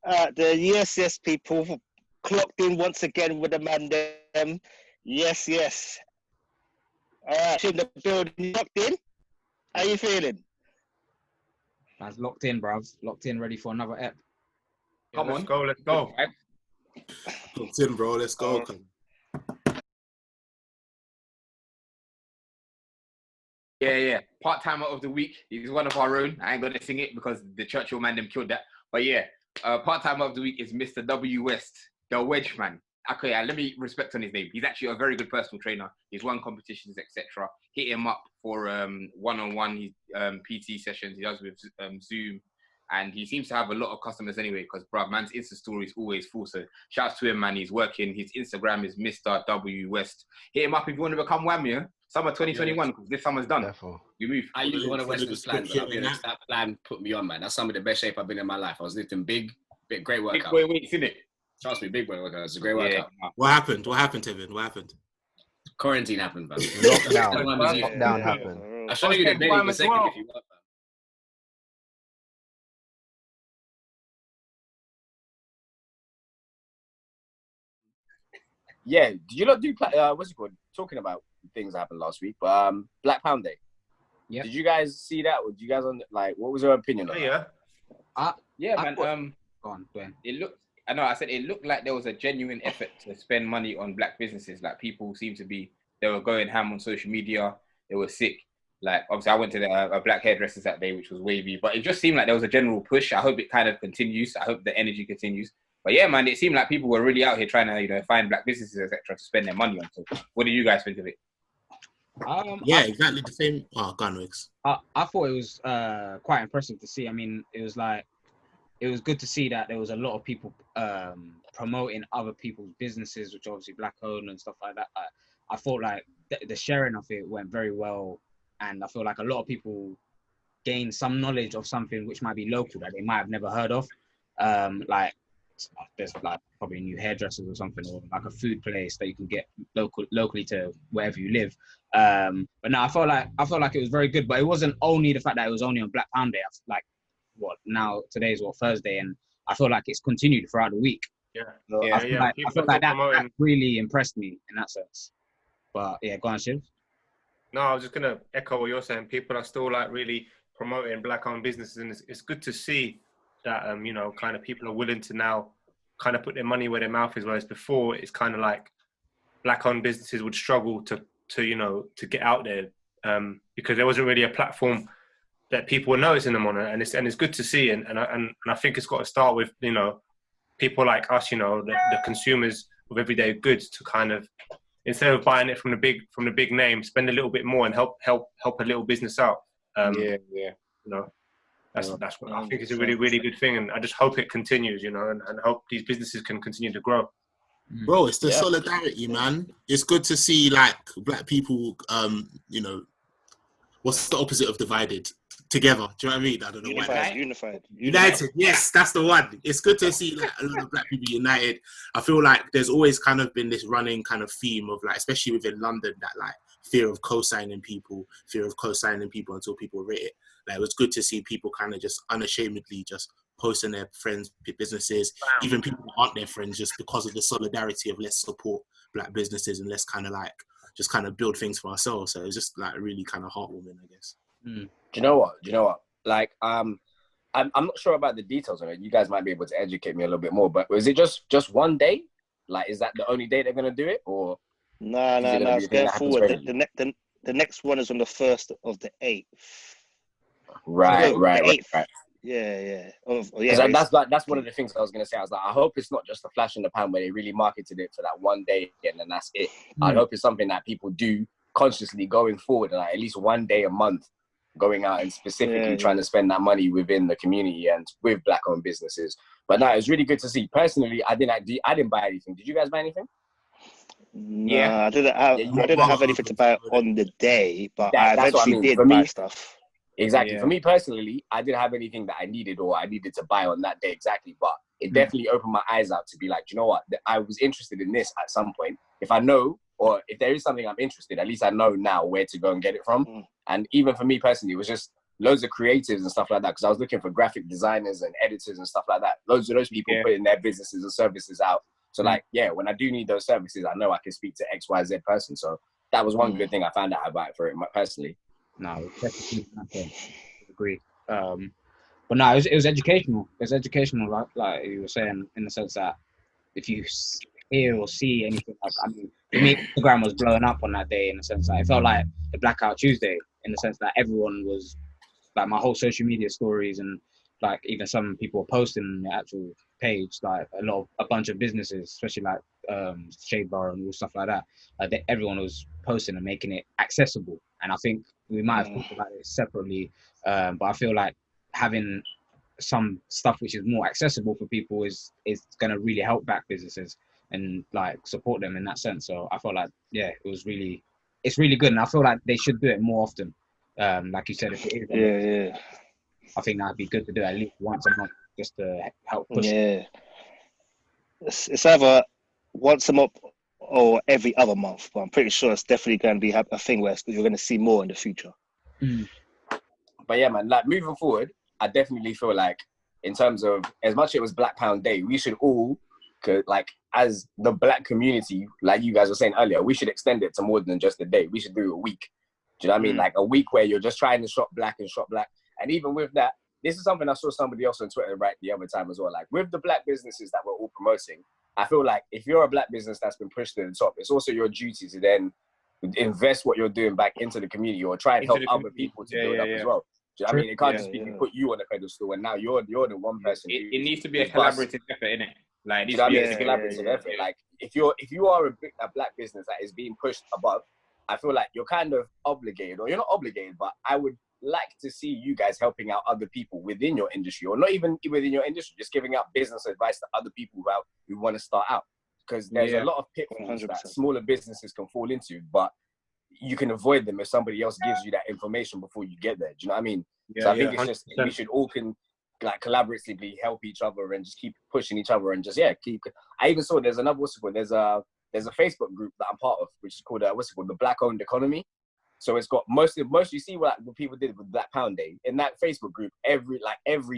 The yes people clocked in once again with the man them. Yes. All right, in the building, locked in. How you feeling? Man's locked in, bruv. Locked in, ready for another ep. Come on. Let's go. Locked in, bro. Let's go. Yeah. Part-timer of the week. He's one of our own. I ain't gonna sing it because the Churchill man them killed that. But yeah, part-timer of the week is Mr. W West, the Wedge man. Okay, let me respect on his name. He's actually a very good personal trainer. He's won competitions, etc. Hit him up for one-on-one PT sessions. He does with Zoom. And he seems to have a lot of customers anyway, because bruv, man's Insta story is always full. So shouts to him, man. He's working. His Instagram is Mr. W West. Hit him up if you want to become Wham, yeah? Summer 2021, because this summer's done. Therefore. You move. I use one of Western's plans, but I'll be honest, that plan put me on, man. That's some of the best shape I've been in my life. I was lifting great workout. Big boy weights, innit? Trust me, big boy workout. It's a great workout. What happened, Tevin? What happened? Quarantine happened, man. Lockdown happened. I'll show you the day in a second if you want, man. Yeah, did you not do what's it called? Talking about things that happened last week, but Black Pound Day. Yeah. Did you guys see that? Or did you guys what was your opinion on that? Man. Go on, Dwain. I said it looked like there was a genuine effort to spend money on black businesses. Like people seem to be, they were going ham on social media. They were sick. Like obviously, I went to a black hairdressers that day, which was wavy. But it just seemed like there was a general push. I hope it kind of continues. I hope the energy continues. But yeah, man, it seemed like people were really out here trying to, find black businesses, etc., to spend their money on. So, what do you guys think of it? Exactly the same. Oh, go on, Wegz. I thought it was quite impressive to see. I mean, it was good to see that there was a lot of people promoting other people's businesses, which are obviously black owned and stuff like that. I thought like the sharing of it went very well, and I feel like a lot of people gained some knowledge of something which might be local that they might have never heard of. Like there's like probably new hairdressers or something, or like a food place that you can get locally to wherever you live. But no, I felt like it was very good, but it wasn't only the fact that it was only on Black Pound Day. Today's Thursday, and I feel like it's continued throughout the week. I feel like that really impressed me in that sense. But yeah, go on, Shibs. No, I was just gonna echo what you're saying. People are still like really promoting black-owned businesses, and it's good to see that kind of people are willing to now kind of put their money where their mouth is, whereas before it's kind of like black-owned businesses would struggle to get out there because there wasn't really a platform that people were noticing them on, and it's good to see, and I think it's got to start with people like us, the consumers of everyday goods, to kind of, instead of buying it from the big name, spend a little bit more and help a little business out. That's what I think is a really, really good thing, and I just hope it continues, and hope these businesses can continue to grow. Bro, it's the solidarity, man. It's good to see like black people, what's the opposite of divided? Together. Do you know what I mean? I don't know why. United. Yes, that's the one. It's good to see like a lot of black people united. I feel like there's always kind of been this running kind of theme of like, especially within London, that like fear of co-signing people until people rate it. Like, it was good to see people kind of just unashamedly just posting their friends' businesses, even people who aren't their friends, just because of the solidarity of let's support black businesses and let's kind of like just kind of build things for ourselves. So it was just like really kind of heartwarming, I guess. Do you know what? Like, I'm not sure about the details of it. You guys might be able to educate me a little bit more. But was it just one day? Like, is that the only day they're gonna do it, or? No. It's going forward. The next one is on the 1st of the 8th. Right. Yeah. That's one of the things I was gonna say. I was like, I hope it's not just a flash in the pan where they really marketed it for that one day and then that's it. I hope it's something that people do consciously going forward, and like at least one day a month going out and specifically trying to spend that money within the community and with black-owned businesses. But no, it was really good to see. Personally, I didn't buy anything. Did you guys buy anything? No, I didn't have anything to buy on the day, but I eventually did buy stuff. Exactly. Yeah. For me personally, I didn't have anything that I needed or I needed to buy on that day exactly, but it definitely opened my eyes out to be like, you know what, I was interested in this at some point. If I know, or if there is something I'm interested, at least I know now where to go and get it from. And even for me personally, it was just loads of creatives and stuff like that, because I was looking for graphic designers and editors and stuff like that. Loads of those people putting their businesses and services out. So like, when I do need those services, I know I can speak to XYZ person. So that was one good thing I found out about for it personally. No, definitely agree. But no, it was educational. It was educational, like you were saying, in the sense that if you hear or see anything, like, I mean, for me, Instagram was blowing up on that day in the sense that it felt like the Blackout Tuesday, in the sense that everyone was, like, my whole social media stories, and like even some people were posting on the actual page, like a bunch of businesses, especially like Shade Bar and all stuff like that. Like everyone was posting and making it accessible. And I think we might have talked about it separately, but I feel like having some stuff which is more accessible for people is going to really help back businesses and like support them in that sense. So I felt like, it's really good, and I feel like they should do it more often. Like you said, if it is, I think that'd be good to do at least once a month, just to help push. Yeah, it's either once a month or every other month, but I'm pretty sure it's definitely going to be a thing where you're going to see more in the future. But yeah, man, like moving forward, I definitely feel like in terms of, as much as it was Black Pound Day, we should all, like, as the Black community, like you guys were saying earlier, we should extend it to more than just a day. We should do a week. Do you know what I mean? Like a week where you're just trying to shop black. And even with that, this is something I saw somebody else on Twitter right the other time as well. Like with the Black businesses that we're all promoting, I feel like if you're a Black business that's been pushed to the top, it's also your duty to then invest what you're doing back into the community, or try and help other people to build up as well. Do you know what I mean? It can't just be put you on a pedestal and now you're the one person. It needs to be a collaborative effort, innit? Like, it needs to be a collaborative effort. Like if you are a Black business that is being pushed above, I feel like you're kind of obligated, or you're not obligated, but I would like to see you guys helping out other people within your industry, or not even within your industry, just giving out business advice to other people who want to start out. Because there's a lot of pitfalls 100%. That smaller businesses can fall into, but you can avoid them if somebody else gives you that information before you get there. Do you know what I mean? So I think it's just, we should all collaboratively help each other and just keep pushing each other and just, keep. I even saw there's another, there's a Facebook group that I'm part of, which is called, the Black Owned Economy. So it's got most you see what people did with Black Pound Day. In that Facebook group, every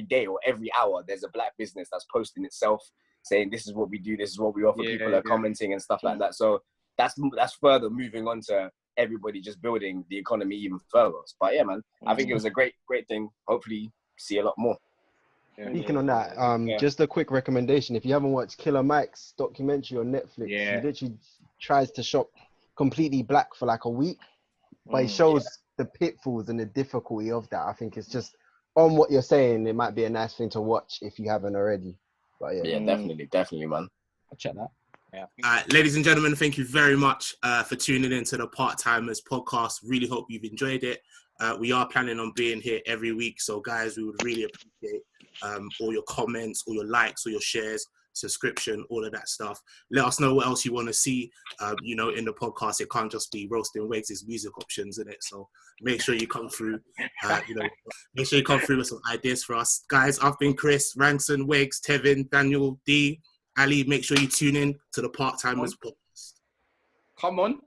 day or every hour, there's a Black business that's posting itself, saying this is what we do, this is what we offer. People are commenting and stuff like that. So that's further moving on to everybody just building the economy even further. But yeah, man, I think it was a great thing. Hopefully see a lot more. Speaking on that, just a quick recommendation. If you haven't watched Killer Mike's documentary on Netflix, he literally tries to shop completely black for like a week, but he shows the pitfalls and the difficulty of that. I think it's just, on what you're saying, it might be a nice thing to watch if you haven't already. But definitely, man. I'll check that. Ladies and gentlemen, thank you very much for tuning in to the Part-Timers podcast. Really hope you've enjoyed it. We are planning on being here every week, so guys, we would really appreciate all your comments, all your likes, all your shares, subscription, all of that stuff. Let us know what else you want to see, in the podcast. It can't just be roasting Wegz' music options in it. So make sure you come through, make sure you come through with some ideas for us. Guys, I've been Chris, Ranson, Wegz, Tevin, Daniel, D, Ali. Make sure you tune in to the Part-Timers podcast. Come on.